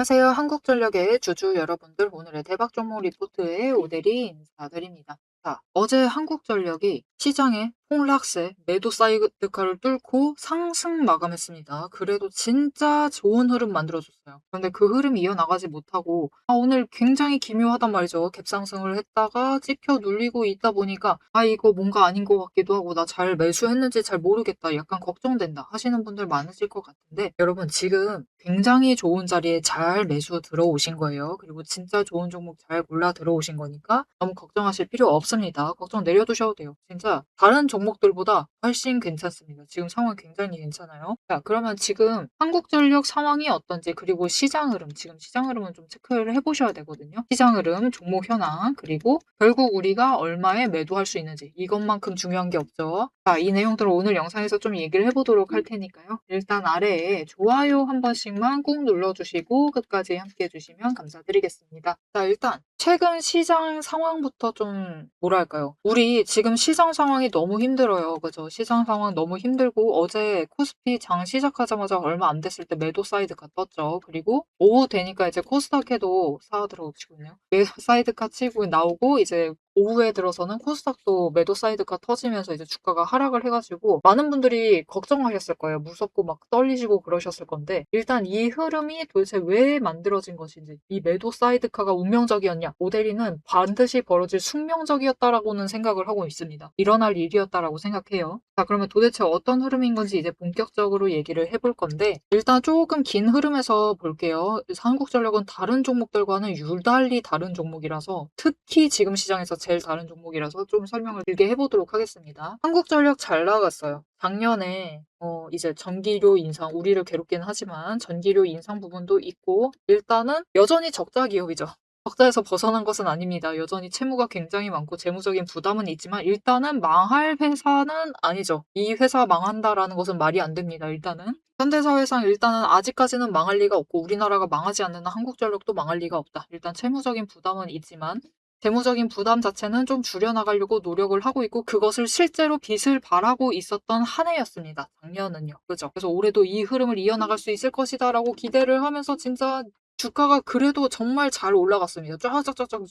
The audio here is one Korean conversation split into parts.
안녕하세요. 한국전력의 주주 여러분들, 오늘의 대박 종목 리포트에 오대리 인사드립니다. 자, 어제 한국전력이 시장의 폭락세 매도 사이드카를 뚫고 상승 마감했습니다. 그래도 진짜 좋은 흐름 만들어줬어요. 그런데 그 흐름이 이어나가지 못하고 오늘 굉장히 기묘하단 말이죠. 갭상승을 했다가 찍혀 눌리고 있다 보니까 이거 뭔가 아닌 것 같기도 하고 나 잘 매수했는지 잘 모르겠다. 약간 걱정된다 하시는 분들 많으실 것 같은데, 여러분 지금 굉장히 좋은 자리에 잘 매수 들어오신 거예요. 그리고 진짜 좋은 종목 잘 골라 들어오신 거니까 너무 걱정하실 필요 없습니다. 걱정 내려두셔도 돼요. 진짜 다른 종목들보다 훨씬 괜찮습니다. 지금 상황 굉장히 괜찮아요. 자, 그러면 지금 한국전력 상황이 어떤지, 그리고 시장 흐름, 지금 시장 흐름은 좀 체크를 해보셔야 되거든요. 시장 흐름, 종목 현황, 그리고 결국 우리가 얼마에 매도할 수 있는지, 이것만큼 중요한 게 없죠. 자, 이 내용들을 오늘 영상에서 좀 얘기를 해보도록 할 테니까요. 일단 아래에 좋아요 한 번씩만 꾹 눌러주시고 끝까지 함께 해주시면 감사드리겠습니다. 자, 일단 최근 시장 상황부터 좀 뭐랄까요. 우리 지금 시장 상황이 너무 힘들어요. 그죠? 시장 상황 너무 힘들고, 어제 코스피 장 시작하자마자 얼마 안 됐을 때 매도 사이드카 떴죠. 그리고 오후 되니까 이제 코스닥에도 들어오시고 있네요. 매도 사이드카 치고 나오고, 이제 오후에 들어서는 코스닥도 매도 사이드가 터지면서 이제 주가가 하락을 해가지고 많은 분들이 걱정하셨을 거예요. 무섭고 막 떨리시고 그러셨을 건데, 일단 이 흐름이 도대체 왜 만들어진 것인지, 이 매도 사이드카가 운명적이었냐, 오데리는 반드시 벌어질 숙명적이었다라고는 생각을 하고 있습니다. 일어날 일이었다라고 생각해요. 자, 그러면 도대체 어떤 흐름인 건지 이제 본격적으로 얘기를 해볼 건데, 일단 조금 긴 흐름에서 볼게요. 한국전력은 다른 종목들과는 유달리 다른 종목이라서, 특히 지금 시장에서 제일 다른 종목이라서 좀 설명을 길게 해보도록 하겠습니다. 한국전력 잘 나갔어요. 작년에 이제 전기료 인상, 우리를 괴롭긴 하지만 전기료 인상 부분도 있고, 일단은 여전히 적자 기업이죠. 적자에서 벗어난 것은 아닙니다. 여전히 채무가 굉장히 많고 재무적인 부담은 있지만 일단은 망할 회사는 아니죠. 이 회사 망한다라는 것은 말이 안 됩니다. 일단은 현대사회상 일단은 아직까지는 망할 리가 없고, 우리나라가 망하지 않는 한 한국전력도 망할 리가 없다. 일단 채무적인 부담은 있지만 재무적인 부담 자체는 좀 줄여나가려고 노력을 하고 있고, 그것을 실제로 빛을 발하고 있었던 한 해였습니다. 작년은요. 그죠? 그래서 올해도 이 흐름을 이어나갈 수 있을 것이다라고 기대를 하면서 진짜 주가가 그래도 정말 잘 올라갔습니다. 쫙쫙쫙쫙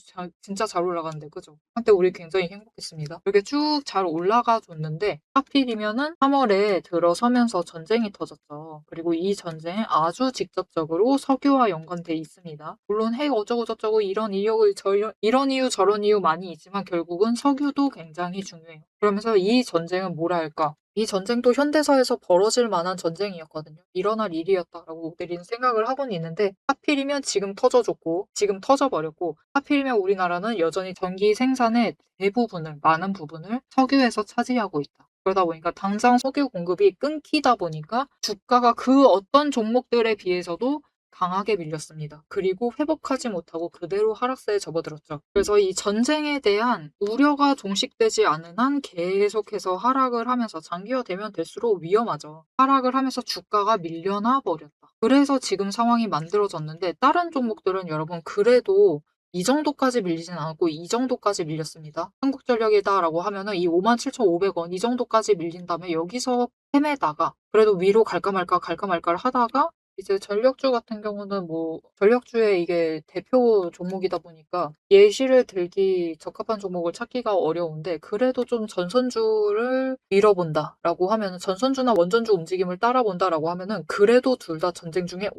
진짜 잘 올라갔는데, 그죠? 한때 우리 굉장히 행복했습니다. 이렇게 쭉 잘 올라가 줬는데, 하필이면은 3월에 들어서면서 전쟁이 터졌죠. 그리고 이 전쟁 아주 직접적으로 석유와 연관돼 있습니다. 물론 핵 어쩌고 저쩌고 이런 이런 이유 저런 이유 많이 있지만 결국은 석유도 굉장히 중요해요. 그러면서 이 전쟁은 뭐라 할까? 이 전쟁도 현대사에서 벌어질 만한 전쟁이었거든요. 일어날 일이었다라고 우리는 생각을 하고는 있는데, 하필이면 지금 터져줬고, 지금 터져버렸고, 하필이면 우리나라는 여전히 전기 생산의 대부분을, 많은 부분을 석유에서 차지하고 있다. 그러다 보니까 당장 석유 공급이 끊기다 보니까 주가가 그 어떤 종목들에 비해서도 강하게 밀렸습니다. 그리고 회복하지 못하고 그대로 하락세에 접어들었죠. 그래서 이 전쟁에 대한 우려가 종식되지 않은 한 계속해서 하락을 하면서, 장기화되면 될수록 위험하죠. 하락을 하면서 주가가 밀려나 버렸다. 그래서 지금 상황이 만들어졌는데, 다른 종목들은 여러분 그래도 이 정도까지 밀리진 않았고 이 정도까지 밀렸습니다. 한국전력이다라고 하면은 이 57,500원 이 정도까지 밀린 다음에 여기서 헤매다가 그래도 위로 갈까 말까 갈까 말까를 하다가, 이제 전력주 같은 경우는 뭐 전력주의 이게 대표 종목이다 보니까 예시를 들기 적합한 종목을 찾기가 어려운데, 그래도 좀 전선주를 밀어본다라고 하면은, 전선주나 원전주 움직임을 따라본다라고 하면은 그래도 둘 다 전쟁 중에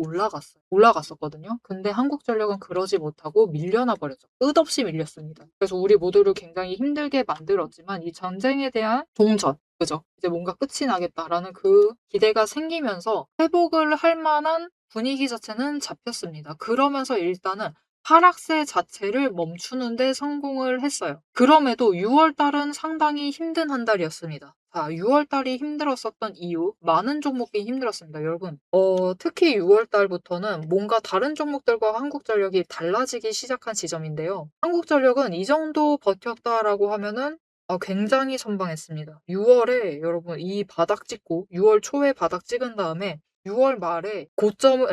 올라갔었거든요. 근데 한국전력은 그러지 못하고 밀려나 버렸죠. 끝없이 밀렸습니다. 그래서 우리 모두를 굉장히 힘들게 만들었지만 이 전쟁에 대한 동전, 그죠? 이제 뭔가 끝이 나겠다라는 그 기대가 생기면서 회복을 할 만한 분위기 자체는 잡혔습니다. 그러면서 일단은 하락세 자체를 멈추는 데 성공을 했어요. 그럼에도 6월 달은 상당히 힘든 한 달이었습니다. 자, 6월 달이 힘들었었던 이유, 많은 종목이 힘들었습니다. 여러분, 특히 6월 달부터는 뭔가 다른 종목들과 한국전력이 달라지기 시작한 지점인데요. 한국전력은 이 정도 버텼다라고 하면은 굉장히 선방했습니다. 6월에 여러분 이 바닥 찍고 6월 초에 바닥 찍은 다음에 6월 말에 고점이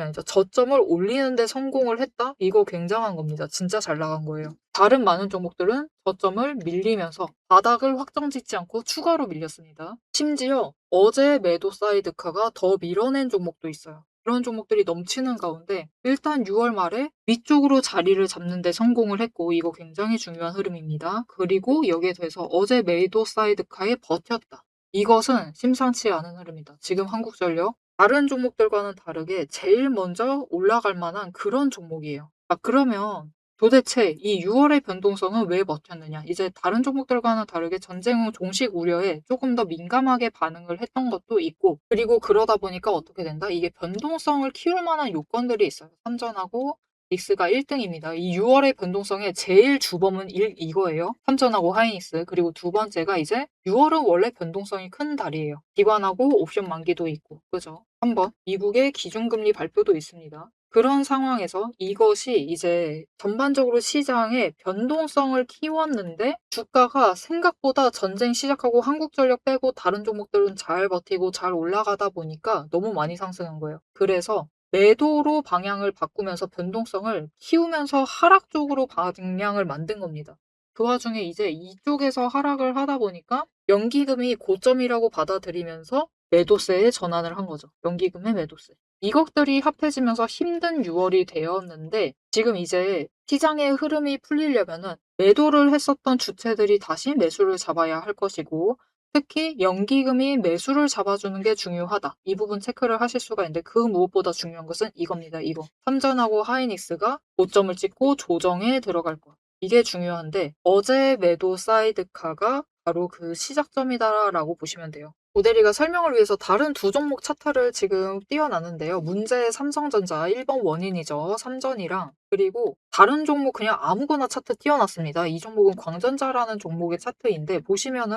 아니죠. 저점을 올리는 데 성공을 했다? 이거 굉장한 겁니다. 진짜 잘 나간 거예요. 다른 많은 종목들은 저점을 밀리면서 바닥을 확정 짓지 않고 추가로 밀렸습니다. 심지어 어제 매도 사이드카가 더 밀어낸 종목도 있어요. 그런 종목들이 넘치는 가운데 일단 6월 말에 위쪽으로 자리를 잡는 데 성공을 했고 이거 굉장히 중요한 흐름입니다. 그리고 여기에 대해서 어제 매도 사이드카에 버텼다. 이것은 심상치 않은 흐름이다. 지금 한국전력 다른 종목들과는 다르게 제일 먼저 올라갈 만한 그런 종목이에요. 그러면 도대체 이 6월의 변동성은 왜 버텼느냐? 이제 다른 종목들과는 다르게 전쟁 후 종식 우려에 조금 더 민감하게 반응을 했던 것도 있고, 그리고 그러다 보니까 어떻게 된다? 이게 변동성을 키울 만한 요건들이 있어요. 삼전하고 닉스가 1등입니다. 이 6월의 변동성의 제일 주범은 이거예요. 삼전하고 하이닉스. 그리고 두 번째가 이제 6월은 원래 변동성이 큰 달이에요. 기관하고 옵션 만기도 있고, 그죠? 한번 미국의 기준금리 발표도 있습니다. 그런 상황에서 이것이 이제 전반적으로 시장의 변동성을 키웠는데 주가가 생각보다 전쟁 시작하고 한국전력 빼고 다른 종목들은 잘 버티고 잘 올라가다 보니까 너무 많이 상승한 거예요. 그래서 매도로 방향을 바꾸면서 변동성을 키우면서 하락 쪽으로 방향을 만든 겁니다. 그 와중에 이제 이쪽에서 하락을 하다 보니까 연기금이 고점이라고 받아들이면서 매도세에 전환을 한 거죠. 연기금의 매도세. 이것들이 합해지면서 힘든 6월이 되었는데 지금 이제 시장의 흐름이 풀리려면은 매도를 했었던 주체들이 다시 매수를 잡아야 할 것이고 특히 연기금이 매수를 잡아주는 게 중요하다. 이 부분 체크를 하실 수가 있는데 그 무엇보다 중요한 것은 이겁니다. 이거. 삼전하고 하이닉스가 고점을 찍고 조정에 들어갈 것. 이게 중요한데 어제 매도 사이드카가 바로 그 시작점이다라고 보시면 돼요. 모델이가 설명을 위해서 다른 두 종목 차트를 지금 띄워놨는데요. 문제의 삼성전자 1번 원인이죠. 삼전이랑 그리고 다른 종목 그냥 아무거나 차트 띄워놨습니다. 이 종목은 광전자라는 종목의 차트인데 보시면은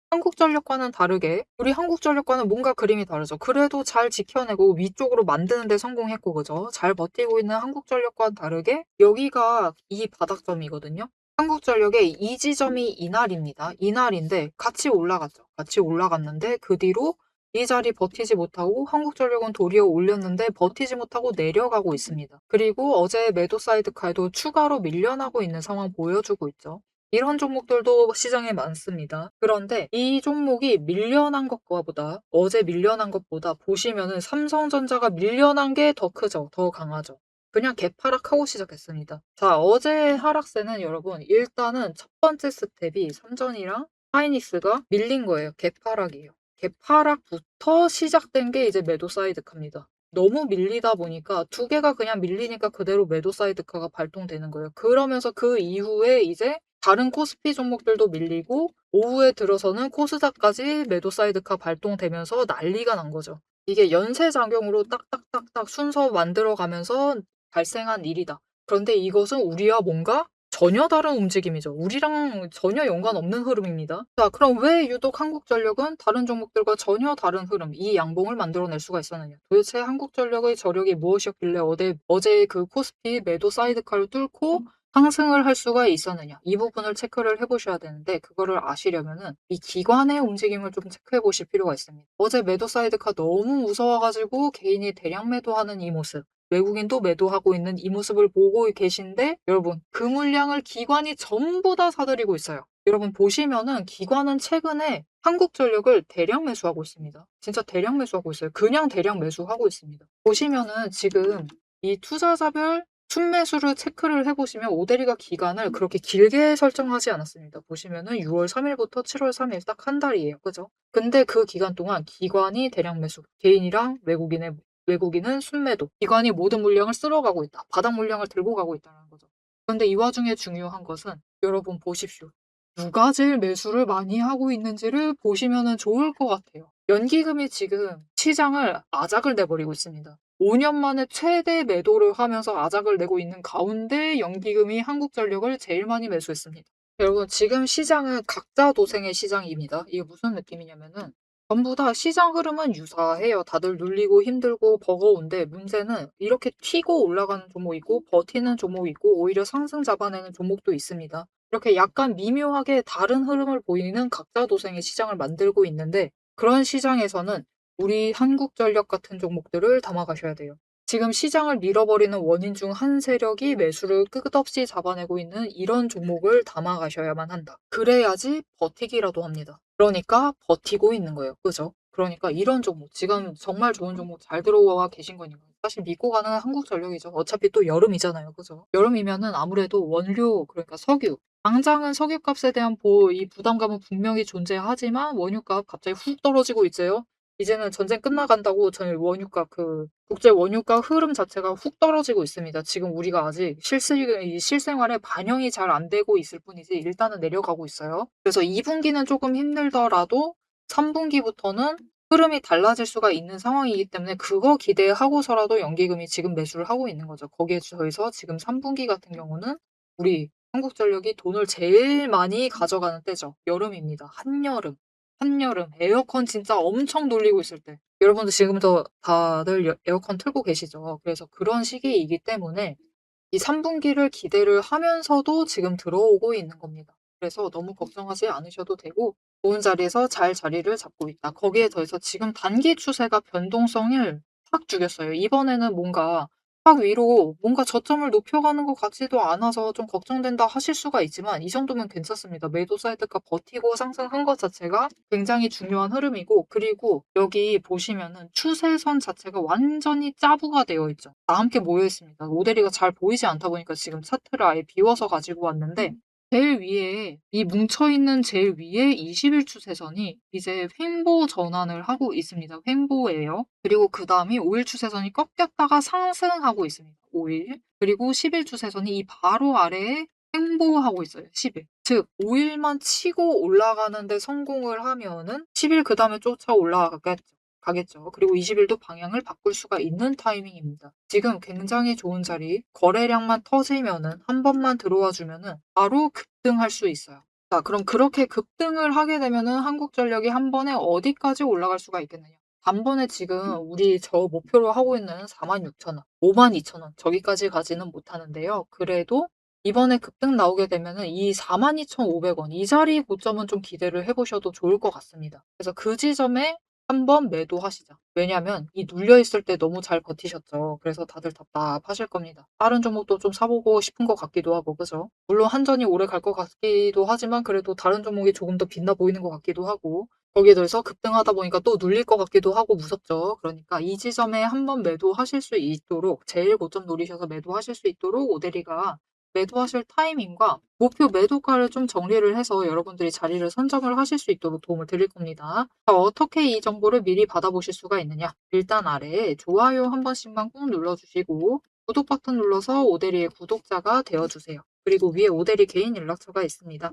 한국전력과는 다르게 우리 한국전력과는 뭔가 그림이 다르죠. 그래도 잘 지켜내고 위쪽으로 만드는 데 성공했고 그죠? 잘 버티고 있는 한국전력과는 다르게 여기가 이 바닥점이거든요. 한국전력의 이 지점이 이날입니다. 이날인데 같이 올라갔죠. 같이 올라갔는데 그 뒤로 이 자리 버티지 못하고 한국전력은 도리어 올렸는데 버티지 못하고 내려가고 있습니다. 그리고 어제 매도 사이드카에도 추가로 밀려나고 있는 상황 보여주고 있죠. 이런 종목들도 시장에 많습니다. 그런데 이 종목이 밀려난 것보다 어제 밀려난 것보다 보시면은 삼성전자가 밀려난 게 더 크죠. 더 강하죠. 그냥 개파락하고 시작했습니다. 자, 어제 하락세는 여러분 일단은 첫 번째 스텝이 삼전이랑 하이닉스가 밀린 거예요. 개파락이에요. 개파락부터 시작된 게 이제 매도 사이드카입니다. 너무 밀리다 보니까 두 개가 그냥 밀리니까 그대로 매도 사이드카가 발동되는 거예요. 그러면서 그 이후에 이제 다른 코스피 종목들도 밀리고 오후에 들어서는 코스닥까지 매도 사이드카 발동되면서 난리가 난 거죠. 이게 연쇄작용으로 딱딱딱딱 순서 만들어가면서 발생한 일이다. 그런데 이것은 우리와 뭔가 전혀 다른 움직임이죠. 우리랑 전혀 연관 없는 흐름입니다. 자, 그럼 왜 유독 한국전력은 다른 종목들과 전혀 다른 흐름, 이 양봉을 만들어낼 수가 있었느냐? 도대체 한국전력의 저력이 무엇이었길래 어제 그 코스피 매도 사이드카를 뚫고 상승을 할 수가 있었느냐? 이 부분을 체크를 해보셔야 되는데 그거를 아시려면은 이 기관의 움직임을 좀 체크해 보실 필요가 있습니다. 어제 매도 사이드카 너무 무서워가지고 개인이 대량 매도하는 이 모습. 외국인도 매도하고 있는 이 모습을 보고 계신데 여러분 그 물량을 기관이 전부 다 사들이고 있어요. 여러분 보시면은 기관은 최근에 한국전력을 대량 매수하고 있습니다. 진짜 대량 매수하고 있어요. 그냥 대량 매수하고 있습니다. 보시면은 지금 이 투자자별 순매수를 체크를 해보시면 오데리가 기간을 그렇게 길게 설정하지 않았습니다. 보시면은 6월 3일부터 7월 3일 딱 한 달이에요. 그죠? 근데 그 기간 동안 기관이 대량 매수, 개인이랑 외국인은 순매도, 기관이 모든 물량을 쓸어가고 있다. 바닥 물량을 들고 가고 있다는 거죠. 그런데 이 와중에 중요한 것은 여러분 보십시오. 누가 제일 매수를 많이 하고 있는지를 보시면 좋을 것 같아요. 연기금이 지금 시장을 아작을 내버리고 있습니다. 5년 만에 최대 매도를 하면서 아작을 내고 있는 가운데 연기금이 한국전력을 제일 많이 매수했습니다. 여러분 지금 시장은 각자 도생의 시장입니다. 이게 무슨 느낌이냐면은 전부 다 시장 흐름은 유사해요. 다들 눌리고 힘들고 버거운데 문제는 이렇게 튀고 올라가는 종목 있고 버티는 종목 있고 오히려 상승 잡아내는 종목도 있습니다. 이렇게 약간 미묘하게 다른 흐름을 보이는 각자 도생의 시장을 만들고 있는데 그런 시장에서는 우리 한국전력 같은 종목들을 담아가셔야 돼요. 지금 시장을 밀어버리는 원인 중 한 세력이 매수를 끝없이 잡아내고 있는 이런 종목을 담아가셔야만 한다. 그래야지 버티기라도 합니다. 그러니까 버티고 있는 거예요. 그죠? 그러니까 이런 종목, 지금 정말 좋은 종목 잘 들어와 계신 거니까 사실 믿고 가는 한국전력이죠. 어차피 또 여름이잖아요. 그죠? 여름이면은 아무래도 원료 그러니까 석유 당장은 석유값에 대한 이 부담감은 분명히 존재하지만 원유값 갑자기 훅 떨어지고 있제요. 이제는 전쟁 끝나간다고 저희 원유값 국제 원유가 흐름 자체가 훅 떨어지고 있습니다. 지금 우리가 아직 이 실생활에 반영이 잘 안 되고 있을 뿐이지 일단은 내려가고 있어요. 그래서 2 분기는 조금 힘들더라도 3 분기부터는 흐름이 달라질 수가 있는 상황이기 때문에 그거 기대하고서라도 연기금이 지금 매수를 하고 있는 거죠. 거기에 더해서 지금 3 분기 같은 경우는 우리 한국전력이 돈을 제일 많이 가져가는 때죠. 여름입니다. 한여름. 한여름. 에어컨 진짜 엄청 돌리고 있을 때. 여러분도 지금도 다들 에어컨 틀고 계시죠. 그래서 그런 시기이기 때문에 이 3 분기를 기대를 하면서도 지금 들어오고 있는 겁니다. 그래서 너무 걱정하지 않으셔도 되고 좋은 자리에서 잘 자리를 잡고 있다. 거기에 더해서 지금 단기 추세가 변동성을 확 죽였어요. 이번에는 뭔가 확 위로 뭔가 저점을 높여가는 것 같지도 않아서 좀 걱정된다 하실 수가 있지만 이 정도면 괜찮습니다. 매도 사이드가 버티고 상승한 것 자체가 굉장히 중요한 흐름이고 그리고 여기 보시면은 추세선 자체가 완전히 짜부가 되어 있죠. 다 함께 모여 있습니다. 모델이가 잘 보이지 않다 보니까 지금 차트를 아예 비워서 가지고 왔는데 제일 위에 이 뭉쳐있는 제일 위에 20일 추세선이 이제 횡보 전환을 하고 있습니다. 횡보예요. 그리고 그 다음이 5일 추세선이 꺾였다가 상승하고 있습니다. 5일. 그리고 10일 추세선이 이 바로 아래에 횡보하고 있어요. 10일. 즉 5일만 치고 올라가는데 성공을 하면은 10일 그 다음에 쫓아 가겠죠. 그리고 20일도 방향을 바꿀 수가 있는 타이밍입니다. 지금 굉장히 좋은 자리, 거래량만 터지면은 한 번만 들어와 주면은 바로 급등할 수 있어요. 자, 그럼 그렇게 급등을 하게 되면은 한국전력이 한 번에 어디까지 올라갈 수가 있겠느냐? 단번에 지금 우리 저 목표로 하고 있는 46,000원, 52,000원 저기까지 가지는 못하는데요. 그래도 이번에 급등 나오게 되면은 이 42,500원 이 자리 고점은 좀 기대를 해보셔도 좋을 것 같습니다. 그래서 그 지점에 한번 매도하시자. 왜냐면 이 눌려 있을 때 너무 잘 버티셨죠. 그래서 다들 답답하실 겁니다. 다른 종목도 좀 사보고 싶은 것 같기도 하고 그죠? 물론 한전이 오래 갈 것 같기도 하지만 그래도 다른 종목이 조금 더 빛나 보이는 것 같기도 하고 거기에 더해서 급등하다 보니까 또 눌릴 것 같기도 하고 무섭죠. 그러니까 이 지점에 한번 매도하실 수 있도록 제일 고점 노리셔서 매도하실 수 있도록 오대리가 매도하실 타이밍과 목표 매도가를 좀 정리를 해서 여러분들이 자리를 선점을 하실 수 있도록 도움을 드릴 겁니다. 자, 어떻게 이 정보를 미리 받아보실 수가 있느냐? 일단 아래에 좋아요 한 번씩만 꾹 눌러주시고 구독 버튼 눌러서 오대리의 구독자가 되어주세요. 그리고 위에 오대리 개인 연락처가 있습니다.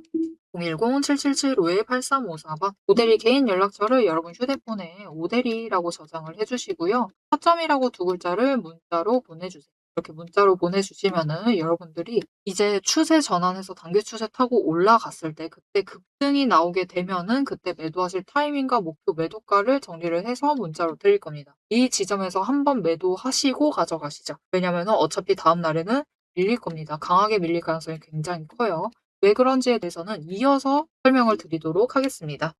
010-7775-8354번 오대리 개인 연락처를 여러분 휴대폰에 오대리라고 저장을 해주시고요. 타점이라고 두 글자를 문자로 보내주세요. 이렇게 문자로 보내주시면은 여러분들이 이제 추세 전환해서 단기 추세 타고 올라갔을 때 그때 급등이 나오게 되면은 그때 매도하실 타이밍과 목표 매도가를 정리를 해서 문자로 드릴 겁니다. 이 지점에서 한번 매도하시고 가져가시죠. 왜냐면은 어차피 다음 날에는 밀릴 겁니다. 강하게 밀릴 가능성이 굉장히 커요. 왜 그런지에 대해서는 이어서 설명을 드리도록 하겠습니다.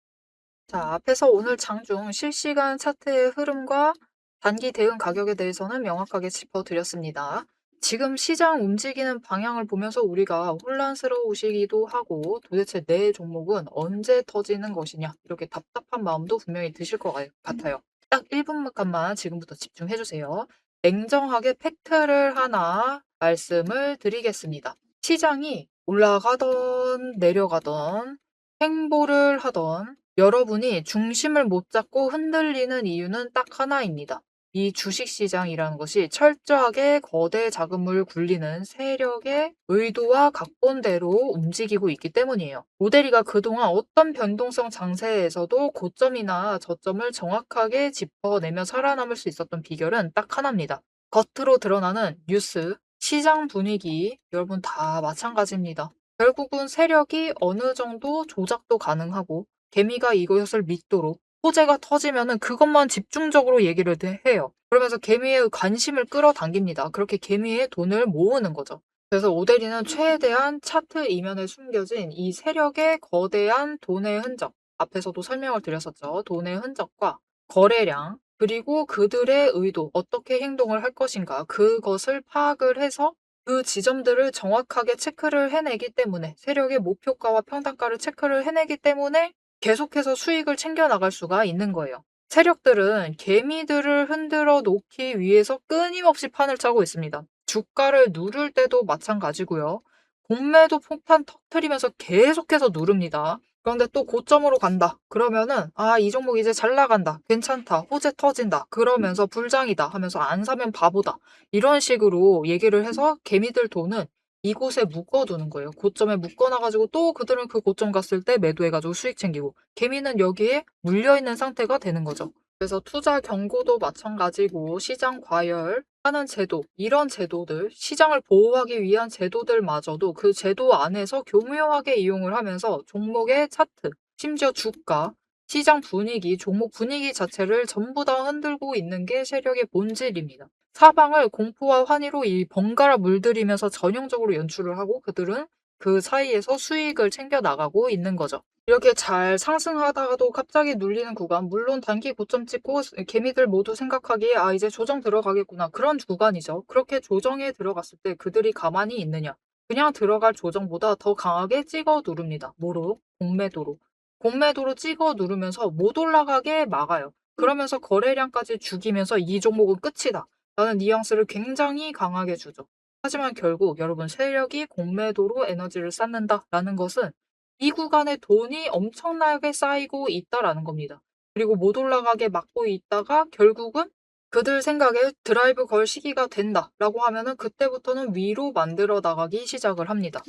자, 앞에서 오늘 장중 실시간 차트의 흐름과 단기 대응 가격에 대해서는 명확하게 짚어드렸습니다. 지금 시장 움직이는 방향을 보면서 우리가 혼란스러우시기도 하고 도대체 내 종목은 언제 터지는 것이냐 이렇게 답답한 마음도 분명히 드실 것 같아요. 딱 1분간만 지금부터 집중해주세요. 냉정하게 팩트를 하나 말씀을 드리겠습니다. 시장이 올라가던 내려가던 횡보를 하던 여러분이 중심을 못 잡고 흔들리는 이유는 딱 하나입니다. 이 주식시장이라는 것이 철저하게 거대 자금을 굴리는 세력의 의도와 각본대로 움직이고 있기 때문이에요. 모델이가 그동안 어떤 변동성 장세에서도 고점이나 저점을 정확하게 짚어내며 살아남을 수 있었던 비결은 딱 하나입니다. 겉으로 드러나는 뉴스, 시장 분위기, 여러분 다 마찬가지입니다. 결국은 세력이 어느 정도 조작도 가능하고 개미가 이것을 믿도록 호재가 터지면은 그것만 집중적으로 얘기를 해요. 그러면서 개미의 관심을 끌어당깁니다. 그렇게 개미의 돈을 모으는 거죠. 그래서 오데리는 최대한 차트 이면에 숨겨진 이 세력의 거대한 돈의 흔적, 앞에서도 설명을 드렸었죠. 돈의 흔적과 거래량, 그리고 그들의 의도, 어떻게 행동을 할 것인가, 그것을 파악을 해서 그 지점들을 정확하게 체크를 해내기 때문에 세력의 목표가와 평단가를 체크를 해내기 때문에 계속해서 수익을 챙겨 나갈 수가 있는 거예요. 세력들은 개미들을 흔들어 놓기 위해서 끊임없이 판을 짜고 있습니다. 주가를 누를 때도 마찬가지고요. 공매도 폭탄 터트리면서 계속해서 누릅니다. 그런데 또 고점으로 간다. 그러면은 이 종목 이제 잘 나간다. 괜찮다. 호재 터진다. 그러면서 불장이다 하면서 안 사면 바보다. 이런 식으로 얘기를 해서 개미들 돈은 이곳에 묶어두는 거예요. 고점에 묶어놔가지고 또 그들은 그 고점 갔을 때 매도해가지고 수익 챙기고 개미는 여기에 물려있는 상태가 되는 거죠. 그래서 투자 경고도 마찬가지고 시장 과열하는 제도, 이런 제도들, 시장을 보호하기 위한 제도들마저도 그 제도 안에서 교묘하게 이용을 하면서 종목의 차트, 심지어 주가, 시장 분위기, 종목 분위기 자체를 전부 다 흔들고 있는 게 세력의 본질입니다. 사방을 공포와 환희로 이 번갈아 물들이면서 전형적으로 연출을 하고 그들은 그 사이에서 수익을 챙겨 나가고 있는 거죠. 이렇게 잘 상승하다가도 갑자기 눌리는 구간, 물론 단기 고점 찍고 개미들 모두 생각하기에 이제 조정 들어가겠구나. 그런 구간이죠. 그렇게 조정에 들어갔을 때 그들이 가만히 있느냐. 그냥 들어갈 조정보다 더 강하게 찍어 누릅니다. 뭐로? 공매도로. 공매도로 찍어 누르면서 못 올라가게 막아요. 그러면서 거래량까지 죽이면서 이 종목은 끝이다. 라는 뉘앙스를 굉장히 강하게 주죠. 하지만 결국 여러분 세력이 공매도로 에너지를 쌓는다라는 것은 이 구간에 돈이 엄청나게 쌓이고 있다라는 겁니다. 그리고 못 올라가게 막고 있다가 결국은 그들 생각에 드라이브 걸 시기가 된다라고 하면은 그때부터는 위로 만들어 나가기 시작을 합니다.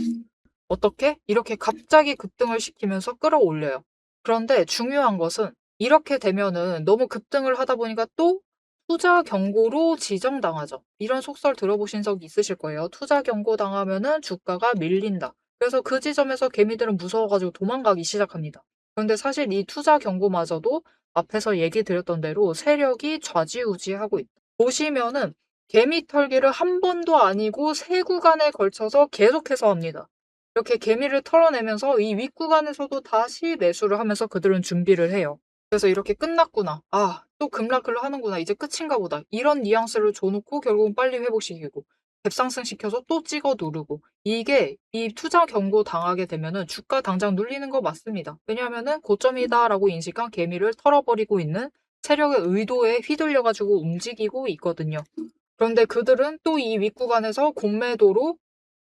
어떻게? 이렇게 갑자기 급등을 시키면서 끌어올려요. 그런데 중요한 것은 이렇게 되면은 너무 급등을 하다 보니까 또 투자 경고로 지정당하죠. 이런 속설 들어보신 적 있으실 거예요. 투자 경고 당하면은 주가가 밀린다. 그래서 그 지점에서 개미들은 무서워가지고 도망가기 시작합니다. 그런데 사실 이 투자 경고마저도 앞에서 얘기 드렸던 대로 세력이 좌지우지하고 있다. 보시면은 개미 털기를 한 번도 아니고 세 구간에 걸쳐서 계속해서 합니다. 이렇게 개미를 털어내면서 이 윗구간에서도 다시 매수를 하면서 그들은 준비를 해요. 그래서 이렇게 끝났구나. 또 급락을 하는구나. 이제 끝인가 보다. 이런 뉘앙스를 줘놓고 결국은 빨리 회복시키고 갭상승 시켜서 또 찍어 누르고 이게 이 투자 경고 당하게 되면은 주가 당장 눌리는 거 맞습니다. 왜냐하면은 고점이다라고 인식한 개미를 털어버리고 있는 세력의 의도에 휘둘려가지고 움직이고 있거든요. 그런데 그들은 또 이 윗구간에서 공매도로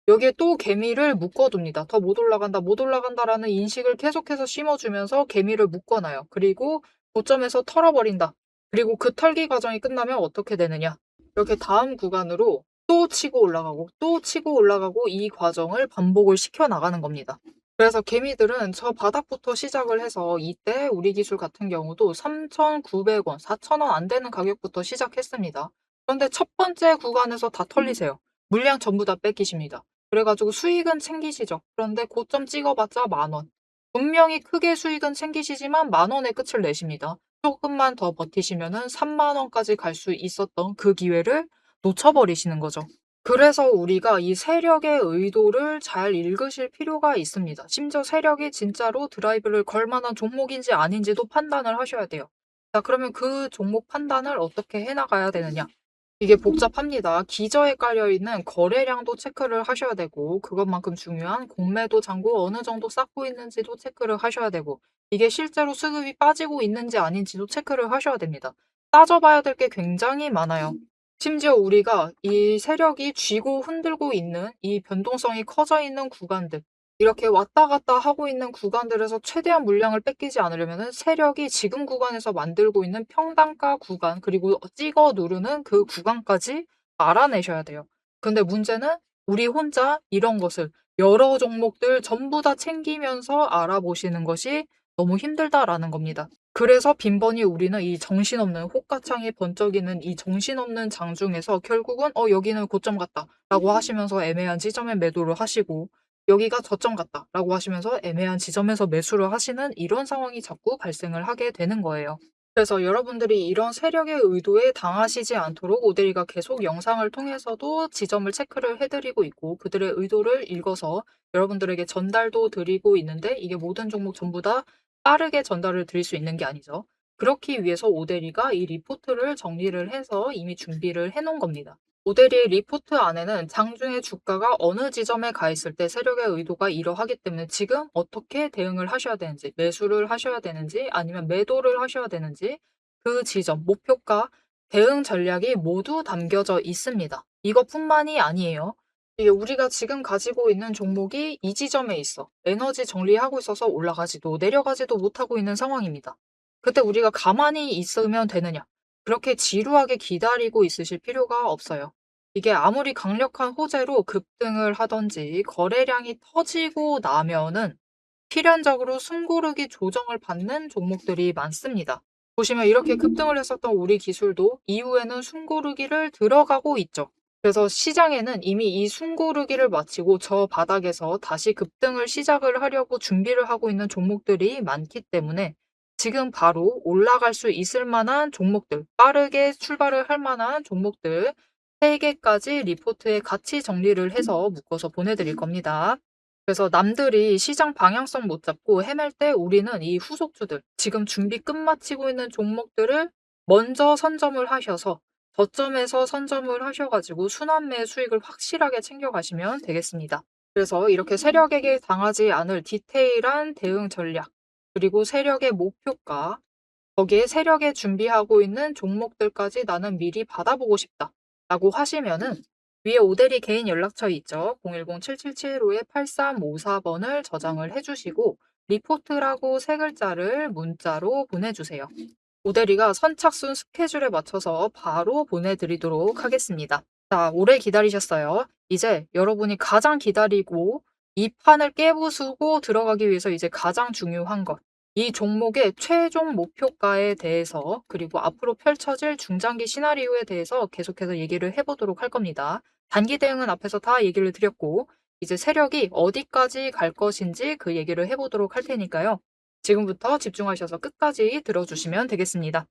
여기에 또 개미를 묶어둡니다. 더 못 올라간다, 못 올라간다라는 인식을 계속해서 심어주면서 개미를 묶어놔요. 그리고 고점에서 털어버린다. 그리고 그 털기 과정이 끝나면 어떻게 되느냐. 이렇게 다음 구간으로 또 치고 올라가고 또 치고 올라가고 이 과정을 반복을 시켜나가는 겁니다. 그래서 개미들은 저 바닥부터 시작을 해서 이때 우리 기술 같은 경우도 3,900원, 4,000원 안 되는 가격부터 시작했습니다. 그런데 첫 번째 구간에서 다 털리세요. 물량 전부 다 뺏기십니다. 그래가지고 수익은 챙기시죠. 그런데 고점 찍어봤자 10,000원. 분명히 크게 수익은 챙기시지만 10,000원의 끝을 내십니다. 조금만 더 버티시면은 30,000원까지 갈 수 있었던 그 기회를 놓쳐버리시는 거죠. 그래서 우리가 이 세력의 의도를 잘 읽으실 필요가 있습니다. 심지어 세력이 진짜로 드라이브를 걸 만한 종목인지 아닌지도 판단을 하셔야 돼요. 자, 그러면 그 종목 판단을 어떻게 해나가야 되느냐? 이게 복잡합니다. 기저에 깔려있는 거래량도 체크를 하셔야 되고 그것만큼 중요한 공매도 잔고 어느 정도 쌓고 있는지도 체크를 하셔야 되고 이게 실제로 수급이 빠지고 있는지 아닌지도 체크를 하셔야 됩니다. 따져봐야 될 게 굉장히 많아요. 심지어 우리가 이 세력이 쥐고 흔들고 있는 이 변동성이 커져 있는 구간들 이렇게 왔다 갔다 하고 있는 구간들에서 최대한 물량을 뺏기지 않으려면 세력이 지금 구간에서 만들고 있는 평단가 구간 그리고 찍어 누르는 그 구간까지 알아내셔야 돼요. 근데 문제는 우리 혼자 이런 것을 여러 종목들 전부 다 챙기면서 알아보시는 것이 너무 힘들다라는 겁니다. 그래서 빈번히 우리는 이 정신없는 호가창이 번쩍이는 이 정신없는 장중에서 결국은 여기는 고점 같다 라고 하시면서 애매한 지점에 매도를 하시고 여기가 저점 같다 라고 하시면서 애매한 지점에서 매수를 하시는 이런 상황이 자꾸 발생을 하게 되는 거예요. 그래서 여러분들이 이런 세력의 의도에 당하시지 않도록 오데리가 계속 영상을 통해서도 지점을 체크를 해드리고 있고 그들의 의도를 읽어서 여러분들에게 전달도 드리고 있는데 이게 모든 종목 전부 다 빠르게 전달을 드릴 수 있는 게 아니죠. 그렇기 위해서 오데리가 이 리포트를 정리를 해서 이미 준비를 해놓은 겁니다. 오데리의 리포트 안에는 장중에 주가가 어느 지점에 가 있을 때 세력의 의도가 이러하기 때문에 지금 어떻게 대응을 하셔야 되는지, 매수를 하셔야 되는지, 아니면 매도를 하셔야 되는지, 그 지점, 목표가, 대응 전략이 모두 담겨져 있습니다. 이것뿐만이 아니에요. 이게 우리가 지금 가지고 있는 종목이 이 지점에 있어. 에너지 정리하고 있어서 올라가지도 내려가지도 못하고 있는 상황입니다. 그때 우리가 가만히 있으면 되느냐? 그렇게 지루하게 기다리고 있으실 필요가 없어요. 이게 아무리 강력한 호재로 급등을 하든지 거래량이 터지고 나면은 필연적으로 숨고르기 조정을 받는 종목들이 많습니다. 보시면 이렇게 급등을 했었던 우리 기술도 이후에는 숨고르기를 들어가고 있죠. 그래서 시장에는 이미 이 숨고르기를 마치고 저 바닥에서 다시 급등을 시작을 하려고 준비를 하고 있는 종목들이 많기 때문에 지금 바로 올라갈 수 있을 만한 종목들, 빠르게 출발을 할 만한 종목들 3개까지 리포트에 같이 정리를 해서 묶어서 보내드릴 겁니다. 그래서 남들이 시장 방향성 못 잡고 헤맬 때 우리는 이 후속주들, 지금 준비 끝마치고 있는 종목들을 먼저 선점을 하셔서 저점에서 선점을 하셔가지고 순환매 수익을 확실하게 챙겨가시면 되겠습니다. 그래서 이렇게 세력에게 당하지 않을 디테일한 대응 전략, 그리고 세력의 목표가, 거기에 세력에 준비하고 있는 종목들까지 나는 미리 받아보고 싶다 라고 하시면은 위에 오대리 개인 연락처 있죠. 010-7775-8354번을 저장을 해주시고 리포트라고 3글자를 문자로 보내주세요. 오대리가 선착순 스케줄에 맞춰서 바로 보내드리도록 하겠습니다. 자, 오래 기다리셨어요. 이제 여러분이 가장 기다리고 이 판을 깨부수고 들어가기 위해서 이제 가장 중요한 것. 이 종목의 최종 목표가에 대해서 그리고 앞으로 펼쳐질 중장기 시나리오에 대해서 계속해서 얘기를 해보도록 할 겁니다. 단기 대응은 앞에서 다 얘기를 드렸고 이제 세력이 어디까지 갈 것인지 그 얘기를 해보도록 할 테니까요. 지금부터 집중하셔서 끝까지 들어주시면 되겠습니다.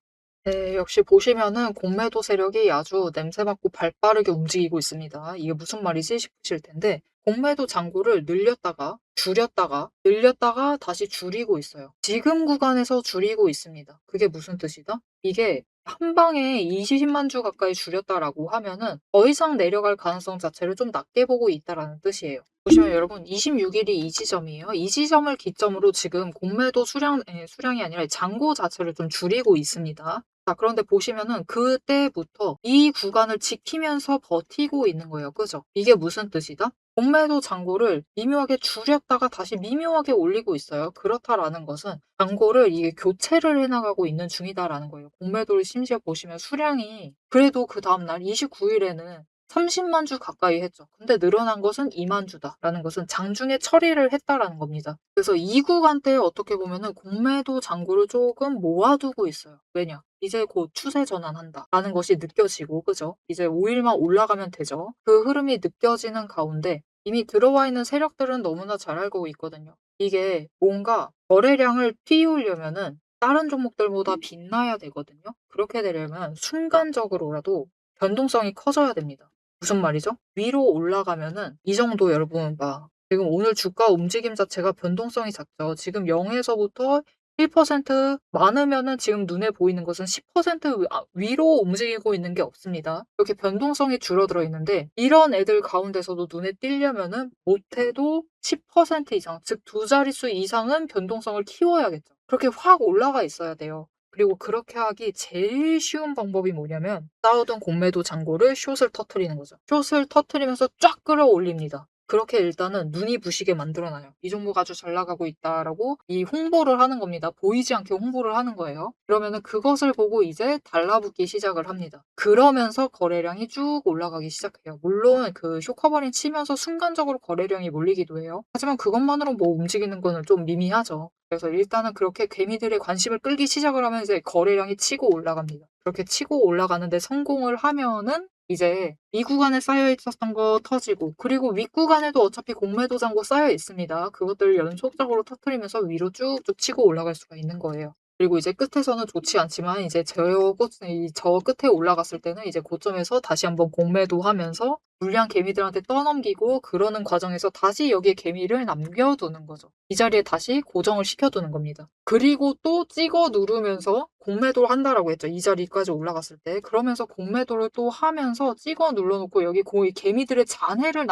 네, 역시 보시면은 공매도 세력이 아주 냄새 맡고 발 빠르게 움직이고 있습니다. 이게 무슨 말이지 싶으실 텐데 공매도 잔고를 늘렸다가 줄였다가 늘렸다가 다시 줄이고 있어요. 지금 구간에서 줄이고 있습니다. 그게 무슨 뜻이다? 이게 한 방에 20만 주 가까이 줄였다라고 하면은 더 이상 내려갈 가능성 자체를 좀 낮게 보고 있다라는 뜻이에요. 보시면 여러분 26일이 이 지점이에요. 이 지점을 기점으로 지금 공매도 수량이 아니라 잔고 자체를 좀 줄이고 있습니다. 자, 그런데 보시면은 그때부터 이 구간을 지키면서 버티고 있는 거예요. 그죠? 이게 무슨 뜻이다? 공매도 잔고를 미묘하게 줄였다가 다시 미묘하게 올리고 있어요. 그렇다라는 것은 잔고를 이게 교체를 해나가고 있는 중이다라는 거예요. 공매도를 심지어 보시면 수량이 그래도 그 다음날 29일에는 30만 주 가까이 했죠. 근데 늘어난 것은 2만 주다라는 것은 장중에 처리를 했다라는 겁니다. 그래서 이 구간대에 어떻게 보면은 공매도 잔고를 조금 모아두고 있어요. 왜냐? 이제 곧 추세 전환한다라는 것이 느껴지고, 그죠? 이제 5일만 올라가면 되죠. 그 흐름이 느껴지는 가운데 이미 들어와 있는 세력들은 너무나 잘 알고 있거든요. 이게 뭔가 거래량을 띄우려면은 다른 종목들보다 빛나야 되거든요. 그렇게 되려면 순간적으로라도 변동성이 커져야 됩니다. 무슨 말이죠? 위로 올라가면은 이 정도 여러분 막 지금 오늘 주가 움직임 자체가 변동성이 작죠. 지금 0에서부터 1% 많으면은 지금 눈에 보이는 것은 10% 위로 움직이고 있는 게 없습니다. 이렇게 변동성이 줄어들어 있는데 이런 애들 가운데서도 눈에 띄려면은 못해도 10% 이상, 즉 2자릿수 이상은 변동성을 키워야겠죠. 그렇게 확 올라가 있어야 돼요. 그리고 그렇게 하기 제일 쉬운 방법이 뭐냐면 쌓아둔 공매도 잔고를 숏을 터트리는 거죠. 숏을 터트리면서 쫙 끌어올립니다. 그렇게 일단은 눈이 부시게 만들어놔요. 이 종목 아주 잘 나가고 있다라고 이 홍보를 하는 겁니다. 보이지 않게 홍보를 하는 거예요. 그러면은 그것을 보고 이제 달라붙기 시작을 합니다. 그러면서 거래량이 쭉 올라가기 시작해요. 물론 그 쇼커버링 치면서 순간적으로 거래량이 몰리기도 해요. 하지만 그것만으로 뭐 움직이는 거는 좀 미미하죠. 그래서 일단은 그렇게 개미들의 관심을 끌기 시작을 하면 이제 거래량이 치고 올라갑니다. 그렇게 치고 올라가는데 성공을 하면은 이제 이 구간에 쌓여 있었던 거 터지고 그리고 윗구간에도 어차피 공매도 잔고 쌓여 있습니다. 그것들을 연속적으로 터트리면서 위로 쭉쭉 치고 올라갈 수가 있는 거예요. 그리고 이제 끝에서는 좋지 않지만 이제 저 끝에 올라갔을 때는 이제 고점에서 다시 한번 공매도 하면서 불리한 개미들한테 떠넘기고 그러는 과정에서 다시 여기에 개미를 남겨두는 거죠. 이 자리에 다시 고정을 시켜두는 겁니다. 그리고 또 찍어 누르면서 공매도를 한다라고 했죠. 이 자리까지 올라갔을 때. 그러면서 공매도를 또 하면서 찍어 눌러놓고 여기 거의 개미들의 잔해를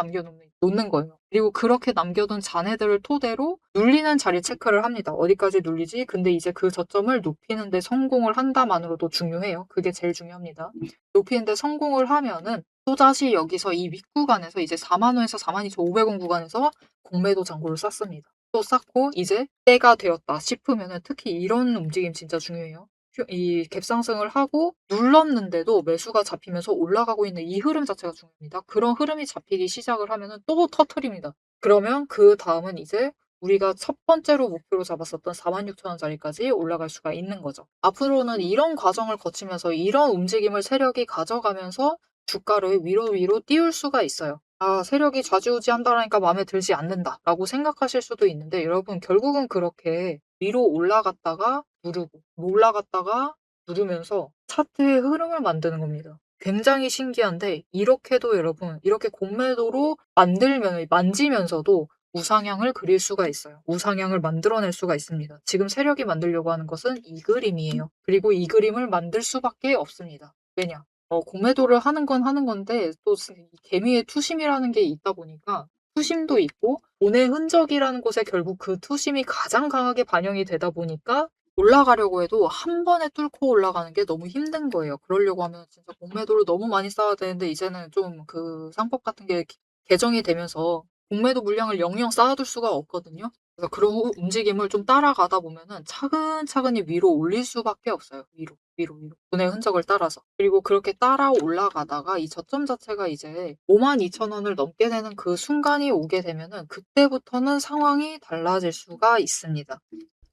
놓는 거예요. 그리고 그렇게 남겨둔 잔해들을 토대로 눌리는 자리 체크를 합니다. 어디까지 눌리지? 근데 이제 그 저점을 높이는 데 성공을 한다만으로도 중요해요. 그게 제일 중요합니다. 높이는 데 성공을 하면은 또다시 여기서 이 윗구간에서 이제 40,000원에서 42,500원 구간에서 공매도 잔고를 쌌습니다. 또 쌓고 이제 때가 되었다 싶으면은 특히 이런 움직임 진짜 중요해요. 이 갭상승을 하고 눌렀는데도 매수가 잡히면서 올라가고 있는 이 흐름 자체가 중요합니다. 그런 흐름이 잡히기 시작을 하면은 또 터트립니다. 그러면 그다음은 이제 우리가 첫 번째로 목표로 잡았었던 46,000원짜리까지 올라갈 수가 있는 거죠. 앞으로는 이런 과정을 거치면서 이런 움직임을 세력이 가져가면서 주가를 위로 띄울 수가 있어요. 아, 세력이 좌지우지한다라니까 마음에 들지 않는다라고 생각하실 수도 있는데 여러분 결국은 그렇게 위로 올라갔다가 누르고 올라갔다가 누르면서 차트의 흐름을 만드는 겁니다. 굉장히 신기한데 이렇게도 여러분 이렇게 공매도로 만지면서도 우상향을 그릴 수가 있어요. 우상향을 만들어낼 수가 있습니다. 지금 세력이 만들려고 하는 것은 이 그림이에요. 그리고 이 그림을 만들 수밖에 없습니다. 왜냐? 공매도를 하는 건 하는 건데 또 개미의 투심이라는 게 있다 보니까 투심도 있고 돈의 흔적이라는 곳에 결국 그 투심이 가장 강하게 반영이 되다 보니까 올라가려고 해도 한 번에 뚫고 올라가는 게 너무 힘든 거예요. 그러려고 하면 진짜 공매도를 너무 많이 쌓아야 되는데 이제는 좀 그 상법 같은 게 개정이 되면서 공매도 물량을 영영 쌓아둘 수가 없거든요. 그래서 그런 움직임을 좀 따라가다 보면은 차근차근히 위로 올릴 수밖에 없어요. 위로. 돈의 흔적을 따라서. 그리고 그렇게 따라 올라가다가 이 저점 자체가 이제 52,000원을 넘게 되는 그 순간이 오게 되면은 그때부터는 상황이 달라질 수가 있습니다.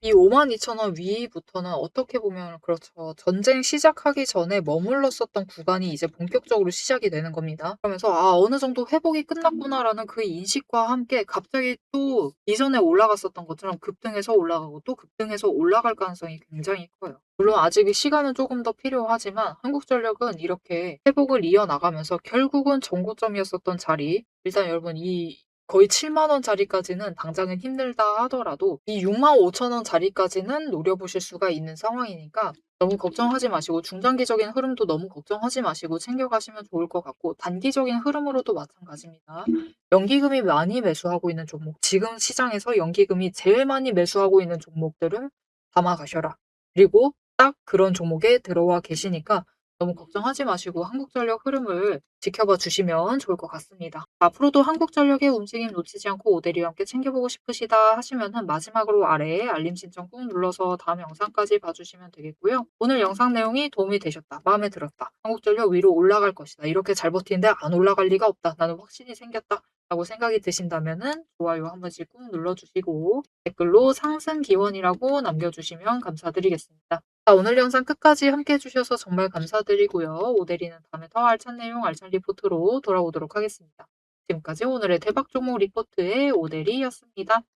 이 52,000원 위부터는 어떻게 보면 그렇죠. 전쟁 시작하기 전에 머물렀었던 구간이 이제 본격적으로 시작이 되는 겁니다. 그러면서 '아 어느 정도 회복이 끝났구나.'라는 그 인식과 함께 갑자기 또 이전에 올라갔었던 것처럼 급등해서 올라가고 또 급등해서 올라갈 가능성이 굉장히 커요. 물론 아직 시간은 조금 더 필요하지만 한국전력은 이렇게 회복을 이어나가면서 결국은 정고점이었었던 자리 일단 여러분 이 거의 70,000원짜리까지는 당장은 힘들다 하더라도 이 65,000원짜리까지는 노려보실 수가 있는 상황이니까 너무 걱정하지 마시고 중장기적인 흐름도 너무 걱정하지 마시고 챙겨가시면 좋을 것 같고 단기적인 흐름으로도 마찬가지입니다. 연기금이 많이 매수하고 있는 종목, 지금 시장에서 연기금이 제일 많이 매수하고 있는 종목들은 담아가셔라. 그리고 딱 그런 종목에 들어와 계시니까 너무 걱정하지 마시고 한국전력 흐름을 지켜봐 주시면 좋을 것 같습니다. 앞으로도 한국전력의 움직임 놓치지 않고 오대리와 함께 챙겨보고 싶으시다 하시면은 마지막으로 아래에 알림 신청 꾹 눌러서 다음 영상까지 봐주시면 되겠고요. 오늘 영상 내용이 도움이 되셨다, 마음에 들었다, 한국전력 위로 올라갈 것이다, 이렇게 잘 버티는데 안 올라갈 리가 없다, 나는 확신이 생겼다 라고 생각이 드신다면은 좋아요 한 번씩 꾹 눌러주시고 댓글로 상승 기원이라고 남겨주시면 감사드리겠습니다. 자, 오늘 영상 끝까지 함께 해주셔서 정말 감사드리고요. 오대리는 다음에 더 알찬 내용, 알찬 리포트로 돌아오도록 하겠습니다. 지금까지 오늘의 대박 종목 리포트의 오대리였습니다.